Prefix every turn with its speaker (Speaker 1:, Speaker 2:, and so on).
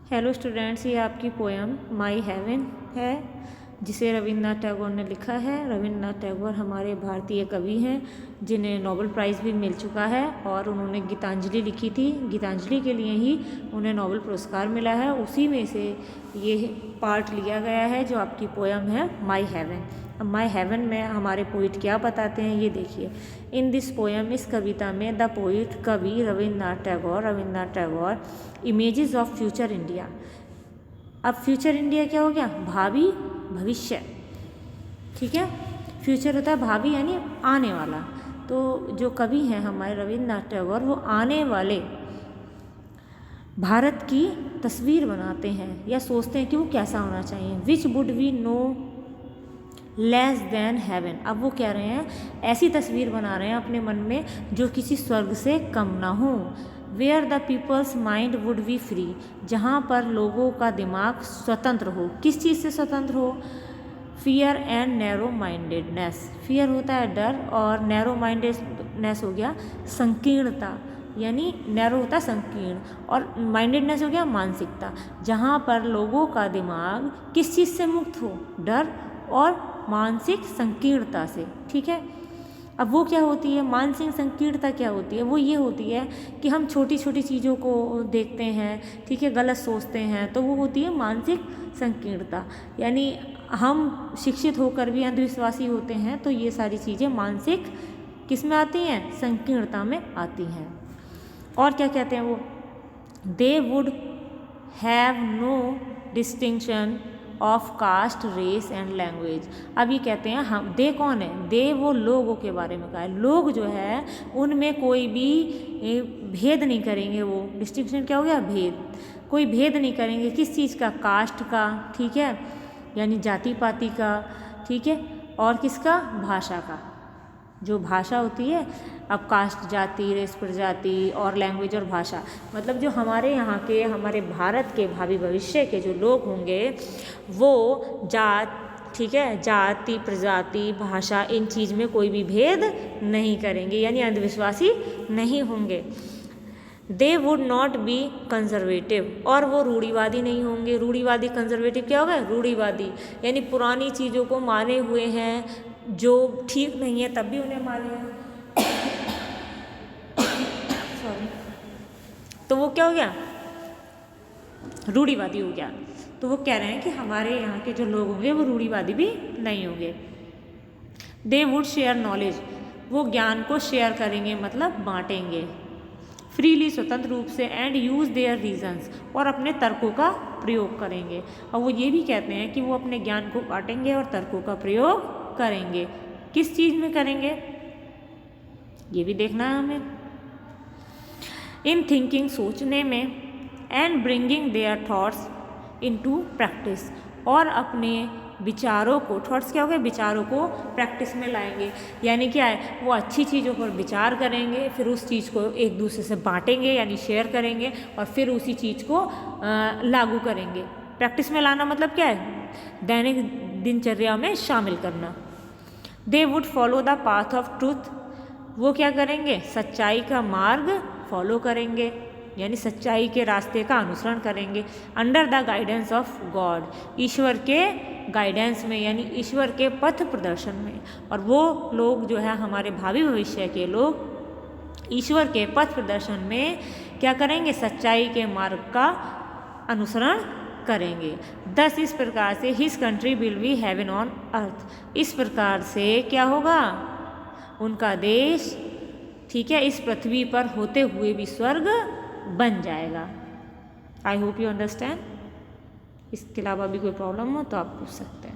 Speaker 1: Hello students, ये आपकी poem my heaven है जिसे रविंद्रनाथ टैगोर ने लिखा है। रविंद्रनाथ टैगोर हमारे भारतीय कवि हैं जिन्हें नोबेल प्राइज़ भी मिल चुका है और उन्होंने गीतांजलि लिखी थी। गीतांजलि के लिए ही उन्हें नोबेल पुरस्कार मिला है। उसी में से ये पार्ट लिया गया है जो आपकी पोएम है माई हेवन। अब माई हेवन में हमारे पोइट क्या बताते हैं ये देखिए। इन दिस पोएम, इस कविता में द पोइट कवि Rabindranath Tagore images of future India. अब फ्यूचर इंडिया क्या हो गया? भावी, भविष्य। ठीक है, फ्यूचर होता है भावी यानी आने वाला। तो जो कवि हैं हमारे रविंद्रनाथ टैगोर, वो आने वाले भारत की तस्वीर बनाते हैं या सोचते हैं कि वो कैसा होना चाहिए। Which would be no less than heaven. अब वो कह रहे हैं ऐसी तस्वीर बना रहे हैं अपने मन में जो किसी स्वर्ग से कम ना हो। Where the people's mind would be free, जहाँ पर लोगों का दिमाग स्वतंत्र हो। किस चीज़ से स्वतंत्र हो? Fear and narrow mindedness. Fear होता है डर और नैरो माइंडेडनेस हो गया संकीर्णता, यानी नैरो होता है संकीर्ण और माइंडेडनेस हो गया मानसिकता। जहाँ पर लोगों का दिमाग किस चीज़ से मुक्त हो? डर और मानसिक संकीर्णता से। ठीक है, अब वो क्या होती है? मानसिक संकीर्णता क्या होती है? वो ये होती है कि हम छोटी छोटी चीज़ों को देखते हैं, ठीक है, गलत सोचते हैं, तो वो होती है मानसिक संकीर्णता। यानी हम शिक्षित होकर भी अंधविश्वासी होते हैं, तो ये सारी चीज़ें मानसिक किस में आती हैं? संकीर्णता में आती हैं। और क्या कहते हैं वो? They would have no distinction of caste, race and language. अब ये कहते हैं हम, दे कौन है? दे वो लोगों के बारे में कहा है। लोग जो है उनमें कोई भी भेद नहीं करेंगे। वो डिस्टिंक्शन क्या हो गया? भेद। कोई भेद नहीं करेंगे किस चीज़ का? कास्ट का, ठीक है, यानी जाति पाति का, ठीक है, और किसका? भाषा का। जो भाषा होती है, अब कास्ट, जाति, रेस, प्रजाति और लैंग्वेज और भाषा, मतलब जो हमारे यहाँ के, हमारे भारत के भावी भविष्य के जो लोग होंगे वो जात, ठीक है, जाति, प्रजाति, भाषा, इन चीज़ में कोई भी भेद नहीं करेंगे, यानी अंधविश्वासी नहीं होंगे। They would not be conservative, और वो रूढ़िवादी नहीं होंगे। रूढ़िवादी, कंजर्वेटिव क्या होगा? रूढ़िवादी, यानी पुरानी चीज़ों को माने हुए हैं, जो ठीक नहीं है तब भी उन्हें माने हैं। सॉरी, तो वो क्या हो गया? रूढ़िवादी हो गया। तो वो कह रहे हैं कि हमारे यहाँ के जो लोग होंगे वो रूढ़िवादी भी नहीं होंगे। दे वुड शेयर नॉलेज, वो ज्ञान को शेयर करेंगे, मतलब बांटेंगे फ्रीली, स्वतंत्र रूप से, एंड यूज़ देयर रीजंस, और अपने तर्कों का प्रयोग करेंगे। और वो ये भी कहते हैं कि वो अपने ज्ञान को बांटेंगे और तर्कों का प्रयोग करेंगे। किस चीज़ में करेंगे ये भी देखना है हमें। इन थिंकिंग, सोचने में, and bringing their thoughts into practice, और अपने विचारों को, थॉट्स क्या हो गए? विचारों को प्रैक्टिस में लाएंगे। यानी क्या है? वो अच्छी चीज़ों पर विचार करेंगे, फिर उस चीज़ को एक दूसरे से बांटेंगे यानी शेयर करेंगे, और फिर उसी चीज़ को लागू करेंगे। प्रैक्टिस में लाना मतलब क्या है? दैनिक दिनचर्या में शामिल करना। They would follow the path of truth, वो क्या करेंगे? सच्चाई का मार्ग फॉलो करेंगे, यानी सच्चाई के रास्ते का अनुसरण करेंगे। Under the guidance of God, ईश्वर के गाइडेंस में, यानी ईश्वर के पथ प्रदर्शन में। और वो लोग जो है हमारे भावी भविष्य के लोग ईश्वर के पथ प्रदर्शन में क्या करेंगे? सच्चाई के मार्ग का अनुसरण करेंगे। दस, इस प्रकार से his country will be heaven on earth, इस प्रकार से क्या होगा? उनका देश, ठीक है, इस पृथ्वी पर होते हुए भी स्वर्ग बन जाएगा। I hope you understand. इसके अलावा भी कोई प्रॉब्लम हो तो आप पूछ सकते हैं।